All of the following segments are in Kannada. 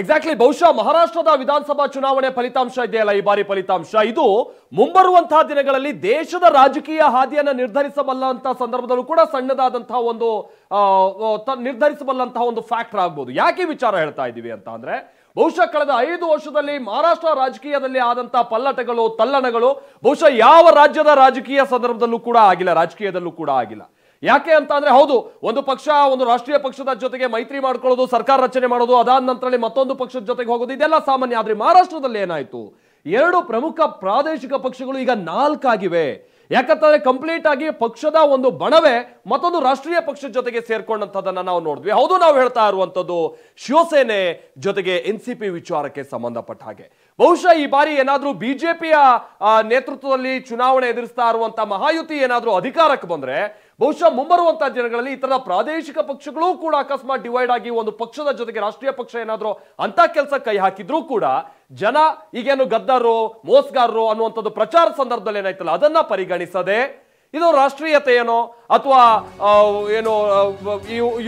ಎಕ್ಸಾಕ್ಟ್ಲಿ ಬಹುಶಃ ಮಹಾರಾಷ್ಟ್ರದ ವಿಧಾನಸಭಾ ಚುನಾವಣೆ ಫಲಿತಾಂಶ ಇದೆಯಲ್ಲ ಈ ಬಾರಿ ಫಲಿತಾಂಶ ಇದು ಮುಂಬರುವಂತಹ ದಿನಗಳಲ್ಲಿ ದೇಶದ ರಾಜಕೀಯ ಹಾದಿಯನ್ನ ನಿರ್ಧರಿಸಬಲ್ಲಂತಹ ಸಂದರ್ಭದಲ್ಲೂ ಕೂಡ ಸಣ್ಣದಾದಂತಹ ಒಂದು ನಿರ್ಧರಿಸಬಲ್ಲಂತಹ ಒಂದು ಫ್ಯಾಕ್ಟರ್ ಆಗ್ಬೋದು. ಯಾಕೆ ವಿಚಾರ ಹೇಳ್ತಾ ಇದ್ದೀವಿ ಅಂತ ಅಂದ್ರೆ ಬಹುಶಃ ಕಳೆದ 5 ವರ್ಷದಲ್ಲಿ ಮಹಾರಾಷ್ಟ್ರ ರಾಜಕೀಯದಲ್ಲಿ ಆದಂತಹ ಪಲ್ಲಟಗಳು ತಲ್ಲಣಗಳು ಬಹುಶಃ ಯಾವ ರಾಜ್ಯದ ರಾಜಕೀಯ ಸಂದರ್ಭದಲ್ಲೂ ಕೂಡ ಆಗಿಲ್ಲ, ರಾಜಕೀಯದಲ್ಲೂ ಕೂಡ ಆಗಿಲ್ಲ. ಯಾಕೆ ಅಂತ ಅಂದ್ರೆ ಹೌದು, ಒಂದು ಪಕ್ಷ ಒಂದು ರಾಷ್ಟ್ರೀಯ ಪಕ್ಷದ ಜೊತೆಗೆ ಮೈತ್ರಿ ಮಾಡ್ಕೊಳ್ಳೋದು, ಸರ್ಕಾರ ರಚನೆ ಮಾಡೋದು, ಅದಾದ ನಂತರ ಮತ್ತೊಂದು ಪಕ್ಷದ ಜೊತೆಗೆ ಹೋಗೋದು, ಇದೆಲ್ಲ ಸಾಮಾನ್ಯ. ಆದ್ರೆ ಮಹಾರಾಷ್ಟ್ರದಲ್ಲಿ ಏನಾಯ್ತು, 2 ಪ್ರಮುಖ ಪ್ರಾದೇಶಿಕ ಪಕ್ಷಗಳು ಈಗ 4 ಆಗಿವೆ. ಯಾಕಂತಂದ್ರೆ ಕಂಪ್ಲೀಟ್ ಆಗಿ ಪಕ್ಷದ ಒಂದು ಬಣವೇ ಮತ್ತೊಂದು ರಾಷ್ಟ್ರೀಯ ಪಕ್ಷದ ಜೊತೆಗೆ ಸೇರ್ಕೊಂಡಂತದನ್ನ ನಾವು ನೋಡಿದ್ವಿ. ಹೌದು, ನಾವು ಹೇಳ್ತಾ ಇರುವಂತದ್ದು ಶಿವಸೇನೆ ಜೊತೆಗೆ ಎನ್ಸಿಪಿ ವಿಚಾರಕ್ಕೆ ಸಂಬಂಧಪಟ್ಟ ಹಾಗೆ ಬಹುಶಃ ಈ ಬಾರಿ ಏನಾದ್ರೂ ಬಿಜೆಪಿಯ ನೇತೃತ್ವದಲ್ಲಿ ಚುನಾವಣೆ ಎದುರಿಸ್ತಾ ಇರುವಂತಹ ಮಹಾಯುತಿ ಏನಾದ್ರೂ ಅಧಿಕಾರಕ್ಕೆ ಬಂದ್ರೆ ಬಹುಶಃ ಮುಂಬರುವಂತಹ ದಿನಗಳಲ್ಲಿ ಇತರ ಪ್ರಾದೇಶಿಕ ಪಕ್ಷಗಳು ಕೂಡ ಅಕಸ್ಮಾತ್ ಡಿವೈಡ್ ಆಗಿ ಒಂದು ಪಕ್ಷದ ಜೊತೆಗೆ ರಾಷ್ಟ್ರೀಯ ಪಕ್ಷ ಏನಾದ್ರೂ ಅಂತ ಕೆಲಸ ಕೈ ಹಾಕಿದ್ರೂ ಕೂಡ ಜನ ಈಗೇನು ಗದ್ದರು ಮೋಸಗಾರರು ಅನ್ನುವಂಥದ್ದು ಪ್ರಚಾರ ಸಂದರ್ಭದಲ್ಲಿ ಏನಾಯ್ತಲ್ಲ ಅದನ್ನ ಪರಿಗಣಿಸದೆ ಇದು ರಾಷ್ಟ್ರೀಯತೆ ಏನೋ ಅಥವಾ ಏನು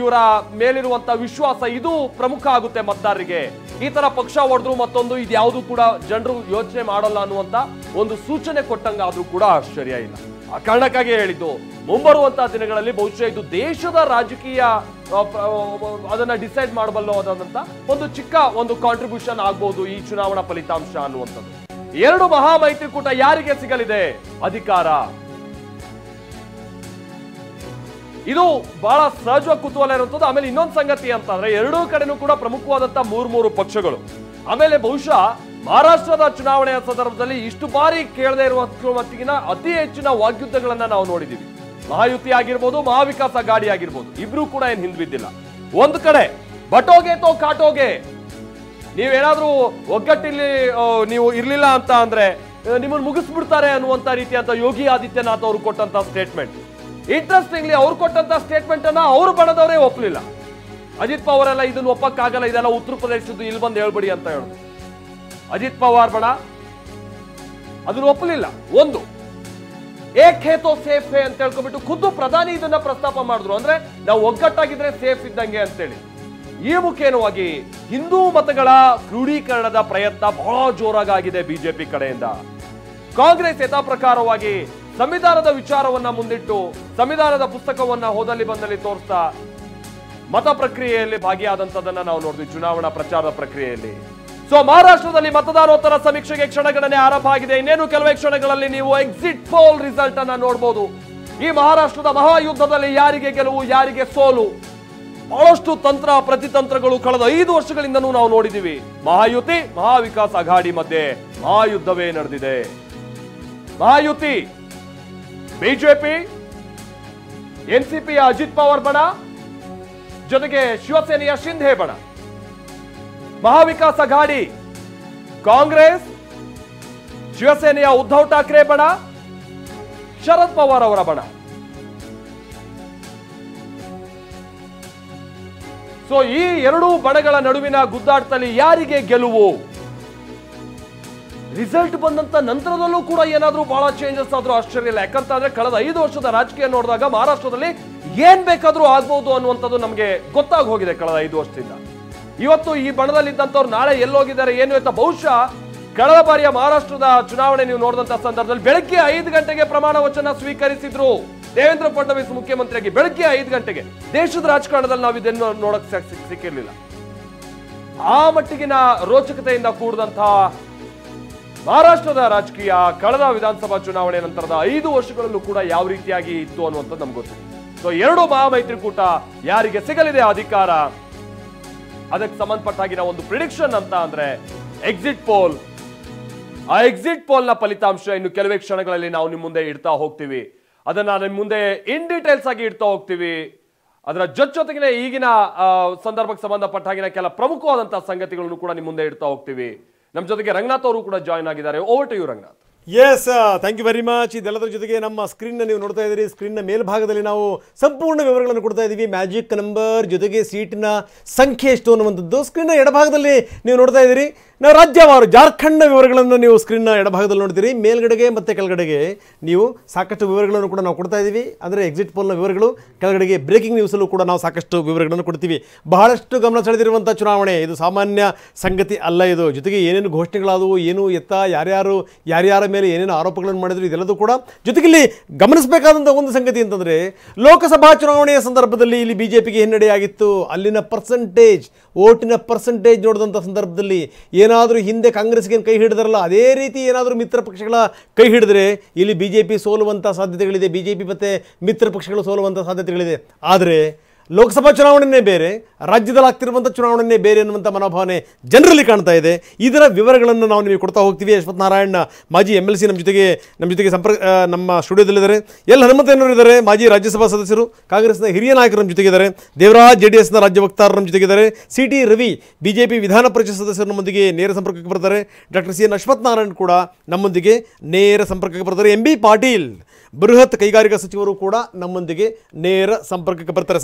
ಇವರ ಮೇಲಿರುವಂತಹ ವಿಶ್ವಾಸ ಇದು ಪ್ರಮುಖ ಆಗುತ್ತೆ ಮತದಾರರಿಗೆ, ಈ ತರ ಪಕ್ಷ ಹೊಡೆದ್ರು ಮತ್ತೊಂದು ಇದ್ಯಾವುದು ಕೂಡ ಜನರು ಯೋಚನೆ ಮಾಡಲ್ಲ ಅನ್ನುವಂತ ಒಂದು ಸೂಚನೆ ಕೊಟ್ಟಂಗಾದ್ರೂ ಕೂಡ ಆಶ್ಚರ್ಯ ಇಲ್ಲ. ಆ ಕಾರಣಕ್ಕಾಗಿ ಹೇಳಿದ್ದು ಮುಂಬರುವಂತಹ ದಿನಗಳಲ್ಲಿ ಬಹುಶಃ ಇದು ದೇಶದ ರಾಜಕೀಯ ಅದನ್ನ ಡಿಸೈಡ್ ಮಾಡಬಲ್ಲವಾದಂತ ಒಂದು ಚಿಕ್ಕ ಒಂದು ಕಾಂಟ್ರಿಬ್ಯೂಷನ್ ಆಗ್ಬಹುದು ಈ ಚುನಾವಣಾ ಫಲಿತಾಂಶ ಅನ್ನುವಂಥದ್ದು. 2 ಮಹಾ ಮೈತ್ರಿಕೂಟ ಯಾರಿಗೆ ಸಿಗಲಿದೆ ಅಧಿಕಾರ, ಇದು ಬಹಳ ಸಹಜವಾಗಿ ಕುತೂಹಲ ಇರುವಂತದ್ದು. ಆಮೇಲೆ ಇನ್ನೊಂದು ಸಂಗತಿ ಅಂತಂದ್ರೆ 2 ಕಡೆನೂ ಕೂಡ ಪ್ರಮುಖವಾದಂತಹ 3 ಪಕ್ಷಗಳು. ಆಮೇಲೆ ಬಹುಶಃ ಮಹಾರಾಷ್ಟ್ರದ ಚುನಾವಣೆಯ ಸಂದರ್ಭದಲ್ಲಿ ಇಷ್ಟು ಬಾರಿ ಕೇಳದೆ ಇರುವ ಮಟ್ಟಿಗಿನ ಅತಿ ಹೆಚ್ಚಿನ ವಾಗ್ಯುದ್ಧಗಳನ್ನ ನಾವು ನೋಡಿದೀವಿ. ಮಹಾಯುತಿ ಆಗಿರ್ಬೋದು, ಮಹಾವಿಕಾಸ್ ಅಘಾಡಿ ಆಗಿರ್ಬೋದು, ಇಬ್ರು ಕೂಡ ಏನ್ ಹಿಂದ್ಬಿದ್ದಿಲ್ಲ. ಒಂದು ಕಡೆ ಬಟೋಗೆ ತೋ ಕಾಟೋಗೆ, ನೀವೇನಾದ್ರೂ ಒಗ್ಗಟ್ಟಿಲ್ಲಿ ನೀವು ಇರ್ಲಿಲ್ಲ ಅಂತ ಅಂದ್ರೆ ನಿಮ್ಮನ್ನು ಮುಗಿಸ್ಬಿಡ್ತಾರೆ ಅನ್ನುವಂತ ರೀತಿಯಂತ ಯೋಗಿ ಆದಿತ್ಯನಾಥ್ ಅವರು ಕೊಟ್ಟಂತ ಸ್ಟೇಟ್ಮೆಂಟ್. ಇಂಟ್ರೆಸ್ಟಿಂಗ್ಲಿ ಅವ್ರು ಕೊಟ್ಟಂತ ಸ್ಟೇಟ್ಮೆಂಟ್ ಅನ್ನ ಅವ್ರು ಬಣದವರೇ ಒಪ್ಪಲಿಲ್ಲ. ಅಜಿತ್ ಪವಾರ್ ಎಲ್ಲ ಇದನ್ನ ಒಪ್ಪಕ್ಕಾಗಲ್ಲ, ಇದೆಲ್ಲ ಉತ್ತರ ಪ್ರದೇಶದ್ದು, ಇಲ್ಲಿ ಬಂದು ಹೇಳ್ಬಿಡಿ ಅಂತ ಹೇಳುದು. ಅಜಿತ್ ಪವಾರ್ ಬಣ ಅದನ್ನ ಒಪ್ಪಲಿಲ್ಲ. ಒಂದು ಏಕ್ ಹೇ ತೋ ಸೇಫ್ ಹೇ ಅಂತ ಹೇಳ್ಕೊಂಡ್ಬಿಟ್ಟು ಖುದ್ದು ಪ್ರಧಾನಿ ಇದನ್ನ ಪ್ರಸ್ತಾಪ ಮಾಡಿದ್ರು. ಅಂದ್ರೆ ನಾವು ಒಗ್ಗಟ್ಟಾಗಿದ್ರೆ ಸೇಫ್ ಇದ್ದಂಗೆ ಅಂತೇಳಿ. ಈ ಮುಖೇನವಾಗಿ ಹಿಂದೂ ಮತಗಳ ಕ್ರೋಢೀಕರಣದ ಪ್ರಯತ್ನ ಬಹಳ ಜೋರಾಗಿದೆ ಬಿಜೆಪಿ ಕಡೆಯಿಂದ. ಕಾಂಗ್ರೆಸ್ ಯಥಾ ಪ್ರಕಾರವಾಗಿ ಸಂವಿಧಾನದ ವಿಚಾರವನ್ನ ಮುಂದಿಟ್ಟು ಸಂವಿಧಾನದ ಪುಸ್ತಕವನ್ನ ಹೋದಲ್ಲಿ ಬಂದಲ್ಲಿ ತೋರಿಸ್ತಾ ಮತ ಪ್ರಕ್ರಿಯೆಯಲ್ಲಿ ಭಾಗಿಯಾದಂತದನ್ನ ನಾವು ನೋಡಿದ್ವಿ ಚುನಾವಣಾ ಪ್ರಚಾರದ ಪ್ರಕ್ರಿಯೆಯಲ್ಲಿ. ಸೊ ಮಹಾರಾಷ್ಟ್ರದಲ್ಲಿ ಮತದಾನೋತ್ತರ ಸಮೀಕ್ಷೆಗೆ ಕ್ಷಣಗಣನೆ ಆರಂಭ ಆಗಿದೆ. ಇನ್ನೇನು ಕೆಲವೇ ಕ್ಷಣಗಳಲ್ಲಿ ನೀವು ಎಕ್ಸಿಟ್ ಪೋಲ್ ರಿಸಲ್ಟ್ ಅನ್ನ ನೋಡಬಹುದು. ಈ ಮಹಾರಾಷ್ಟ್ರದ ಮಹಾಯುದ್ಧದಲ್ಲಿ ಯಾರಿಗೆ ಗೆಲುವು ಯಾರಿಗೆ ಸೋಲು, ಬಹಳಷ್ಟು ತಂತ್ರ ಪ್ರತಿತಂತ್ರಗಳು ಕಳೆದ 5 ವರ್ಷಗಳಿಂದನೂ ನಾವು ನೋಡಿದೀವಿ. ಮಹಾಯುತಿ ಮಹಾವಿಕಾಸ್ ಅಘಾಡಿ ಮಧ್ಯೆ ಮಹಾಯುದ್ಧವೇ ನಡೆದಿದೆ. ಮಹಾಯುತಿ ಬಿಜೆಪಿ ಎನ್ಸಿಪಿಯ ಅಜಿತ್ ಪವಾರ್ ಬಣ ಜೊತೆಗೆ ಶಿವಸೇನೆಯ ಶಿಂಧೆ ಬಣ, ಮಹಾವಿಕಾಸ್ ಅಘಾಡಿ ಕಾಂಗ್ರೆಸ್ ಶಿವಸೇನೆಯ ಉದ್ಧವ್ ಠಾಕ್ರೆ ಬಣ, ಶರದ್ ಪವಾರ್ ಅವರ ಬಣ. ಸೊ ಈ 2 ಬಣಗಳ ನಡುವಿನ ಗುದ್ದಾಟದಲ್ಲಿ ಯಾರಿಗೆ ಗೆಲುವು, ರಿಸಲ್ಟ್ ಬಂದಂತ ನಂತರದಲ್ಲೂ ಕೂಡ ಏನಾದ್ರೂ ಬಹಳ ಚೇಂಜಸ್ ಆದ್ರೂ ಆಶ್ಚರ್ಯ ಇಲ್ಲ. ಯಾಕಂತಂದ್ರೆ ಕಳೆದ 5 ವರ್ಷದ ರಾಜಕೀಯ ನೋಡಿದಾಗ ಮಹಾರಾಷ್ಟ್ರದಲ್ಲಿ ಏನ್ ಬೇಕಾದ್ರೂ ಆಗ್ಬಹುದು ಅನ್ನುವಂಥದ್ದು ನಮಗೆ ಗೊತ್ತಾಗಿ ಹೋಗಿದೆ ಕಳೆದ 5 ವರ್ಷದಿಂದ. ಇವತ್ತು ಈ ಬಣದಲ್ಲಿ ಇದ್ದಂಥವ್ರು ನಾಳೆ ಎಲ್ಲೋಗಿದ್ದಾರೆ ಏನು ಅಂತ ಬಹುಶಃ ಕಳೆದ ಬಾರಿಯ ಮಹಾರಾಷ್ಟ್ರದ ಚುನಾವಣೆ ನೀವು ನೋಡಿದಂತ ಸಂದರ್ಭದಲ್ಲಿ ಬೆಳಗ್ಗೆ 5 ಗಂಟೆಗೆ ಪ್ರಮಾಣ ವಚನ ಸ್ವೀಕರಿಸಿದ್ರು ದೇವೇಂದ್ರ ಫಡ್ನವೀಸ್ ಮುಖ್ಯಮಂತ್ರಿಯಾಗಿ. ಬೆಳಗ್ಗೆ 5 ಗಂಟೆಗೆ ದೇಶದ ರಾಜಕಾರಣದಲ್ಲಿ ನಾವು ಇದನ್ನು ನೋಡಕ್ ಸಿಕ್ಕಿರ್ಲಿಲ್ಲ. ಆ ಮಟ್ಟಿಗಿನ ರೋಚಕತೆಯಿಂದ ಕೂಡಿದಂತಹ ಮಹಾರಾಷ್ಟ್ರದ ರಾಜಕೀಯ ಕಳೆದ ವಿಧಾನಸಭಾ ಚುನಾವಣೆ ನಂತರದ 5 ವರ್ಷಗಳಲ್ಲೂ ಕೂಡ ಯಾವ ರೀತಿಯಾಗಿ ಇತ್ತು ಅನ್ನುವಂಥದ್ದು ನಮ್ಗೆ ಗೊತ್ತು. ಸೊ 2 ಮಹಾ ಮೈತ್ರಿಕೂಟ ಯಾರಿಗೆ ಸಿಗಲಿದೆ ಅಧಿಕಾರ, ಅದಕ್ಕೆ ಸಂಬಂಧಪಟ್ಟಾಗಿನ ಒಂದು ಪ್ರಿಡಿಕ್ಷನ್ ಅಂತ ಅಂದ್ರೆ ಎಕ್ಸಿಟ್ ಪೋಲ್. ಆ ಎಕ್ಸಿಟ್ ಪೋಲ್ ನ ಫಲಿತಾಂಶ ಇನ್ನು ಕೆಲವೇ ಕ್ಷಣಗಳಲ್ಲಿ ನಾವು ನಿಮ್ಮ ಮುಂದೆ ಇಡ್ತಾ ಹೋಗ್ತೀವಿ. ಅದನ್ನ ನಿಮ್ಮ ಮುಂದೆ ಇನ್ ಡೀಟೇಲ್ಸ್ ಆಗಿ ಇಡ್ತಾ ಹೋಗ್ತೀವಿ. ಅದರ ಜೊತೆಗೆ ಈಗಿನ ಸಂದರ್ಭಕ್ಕೆ ಸಂಬಂಧಪಟ್ಟ ಹಾಗಿನ ಕೆಲ ಪ್ರಮುಖವಾದಂತಹ ಸಂಗತಿಗಳನ್ನು ಕೂಡ ನಿಮ್ಮ ಮುಂದೆ ಇಡ್ತಾ ಹೋಗ್ತೀವಿ. ನಮ್ಮ ಜೊತೆಗೆ ರಂಗನಾಥ್ ಅವರು ಕೂಡ ಜಾಯ್ನ್ ಆಗಿದ್ದಾರೆ. Over to you Ranganath. Yes, thank you very much. ಇದೆಲ್ಲದರ ಜೊತೆಗೆ ನಮ್ಮ ಸ್ಕ್ರೀನ್ನ ನೀವು ನೋಡ್ತಾ ಇದ್ದೀರಿ. ಸ್ಕ್ರೀನ್ನ ಮೇಲ್ಭಾಗದಲ್ಲಿ ನಾವು ಸಂಪೂರ್ಣ ವಿವರಗಳನ್ನು ಕೊಡ್ತಾ ಇದ್ದೀವಿ. ಮ್ಯಾಜಿಕ್ ನಂಬರ್ ಜೊತೆಗೆ ಸೀಟಿನ ಸಂಖ್ಯೆ ಎಷ್ಟು ಅನ್ನುವಂಥದ್ದು ಸ್ಕ್ರೀನ್ನ ಎಡಭಾಗದಲ್ಲಿ ನೀವು ನೋಡ್ತಾ ಇದ್ದೀರಿ. ನಾವು ರಾಜ್ಯವಾರು ಜಾರ್ಖಂಡ್ನ ವಿವರಗಳನ್ನು ನೀವು ಸ್ಕ್ರೀನ್ನ ಎಡಭಾಗದಲ್ಲಿ ನೋಡ್ತೀರಿ. ಮೇಲ್ಗಡೆಗೆ ಮತ್ತು ಕೆಳಗಡೆಗೆ ನೀವು ಸಾಕಷ್ಟು ವಿವರಗಳನ್ನು ಕೂಡ ನಾವು ಕೊಡ್ತಾ ಇದ್ದೀವಿ. ಅಂದರೆ ಎಕ್ಸಿಟ್ ಪೋಲ್ನ ವಿವರಗಳು, ಕೆಳಗಡೆಗೆ ಬ್ರೇಕಿಂಗ್ ನ್ಯೂಸಲ್ಲೂ ಕೂಡ ನಾವು ಸಾಕಷ್ಟು ವಿವರಗಳನ್ನು ಕೊಡ್ತೀವಿ. ಬಹಳಷ್ಟು ಗಮನ ಸೆಳೆದಿರುವಂಥ ಚುನಾವಣೆ ಇದು, ಸಾಮಾನ್ಯ ಸಂಗತಿ ಅಲ್ಲ ಇದು. ಜೊತೆಗೆ ಏನೇನು ಘೋಷಣೆಗಳಾದವು, ಏನು ಎತ್ತ ಯಾರ್ಯಾರ ಮೇಲೆ ಏನೇನು ಆರೋಪಗಳನ್ನು ಮಾಡಿದ್ರು, ಇದೆಲ್ಲದೂ ಕೂಡ. ಜೊತೆಗೆ ಇಲ್ಲಿ ಗಮನಿಸಬೇಕಾದಂಥ ಒಂದು ಸಂಗತಿ ಅಂತಂದರೆ, ಲೋಕಸಭಾ ಚುನಾವಣೆಯ ಸಂದರ್ಭದಲ್ಲಿ ಇಲ್ಲಿ ಬಿಜೆಪಿಗೆ ಹಿನ್ನಡೆಯಾಗಿತ್ತು. ಅಲ್ಲಿನ ಓಟಿನ ಪರ್ಸೆಂಟೇಜ್ ನೋಡಿದಂಥ ಸಂದರ್ಭದಲ್ಲಿ ಏನಾದರೂ ಹಿಂದೆ ಕಾಂಗ್ರೆಸ್ಗೆ ಕೈ ಹಿಡಿದಾರಲ್ಲ, ಅದೇ ರೀತಿ ಏನಾದರೂ ಮಿತ್ರ ಪಕ್ಷಗಳ ಕೈ ಹಿಡಿದ್ರೆ ಇಲ್ಲಿ ಬಿಜೆಪಿ ಸೋಲುವಂಥ ಸಾಧ್ಯತೆಗಳಿದೆ. ಬಿಜೆಪಿ ಮತ್ತು ಮಿತ್ರ ಪಕ್ಷಗಳು ಸೋಲುವಂಥ ಸಾಧ್ಯತೆಗಳಿದೆ. ಆದರೆ ಲೋಕಸಭಾ ಚುನಾವಣೆಯೇ ಬೇರೆ, ರಾಜ್ಯದಲ್ಲಿ ಆಗ್ತಿರುವಂಥ ಚುನಾವಣೆಯೇ ಬೇರೆ ಅನ್ನುವಂಥ ಮನೋಭಾವನೆ ಜನರಲ್ಲಿ ಕಾಣ್ತಾ ಇದೆ. ಇದರ ವಿವರಗಳನ್ನು ನಾವು ನಿಮಗೆ ಕೊಡ್ತಾ ಹೋಗ್ತೀವಿ. ಅಶ್ವಥ್ ನಾರಾಯಣ್ ಮಾಜಿ MLC ನಮ್ಮ ಜೊತೆಗೆ ನಮ್ಮ ಸ್ಟುಡಿಯೋದಲ್ಲಿದ್ದಾರೆ. ಹನುಮಂತಯ್ಯನವರು ಇದ್ದಾರೆ, ಮಾಜಿ ರಾಜ್ಯಸಭಾ ಸದಸ್ಯರು, ಕಾಂಗ್ರೆಸ್ನ ಹಿರಿಯ ನಾಯಕರು ನಮ್ಮ ಜೊತೆಗಿದ್ದಾರೆ. ದೇವರಾಜ್ JDSನ ರಾಜ್ಯ ವಕ್ತಾರರು ನಮ್ಮ ಜೊತೆಗಿದ್ದಾರೆ. CT ರವಿ ಬಿಜೆಪಿ ವಿಧಾನ ಪರಿಷತ್ ಸದಸ್ಯರು ನಮ್ಮೊಂದಿಗೆ ನೇರ ಸಂಪರ್ಕಕ್ಕೆ ಬರ್ತಾರೆ. ಡಾಕ್ಟರ್ CN ಅಶ್ವಥ್ ನಾರಾಯಣ್ ಕೂಡ ನಮ್ಮೊಂದಿಗೆ ನೇರ ಸಂಪರ್ಕಕ್ಕೆ ಬರ್ತಾರೆ. MB ಪಾಟೀಲ್ ಬೃಹತ್ ಕೈಗಾರಿಕಾ ಸಚಿವರು ಕೂಡ ನಮ್ಮೊಂದಿಗೆ ನೇರ ಸಂಪರ್ಕಕ್ಕೆ ಬರ್ತಾರೆ.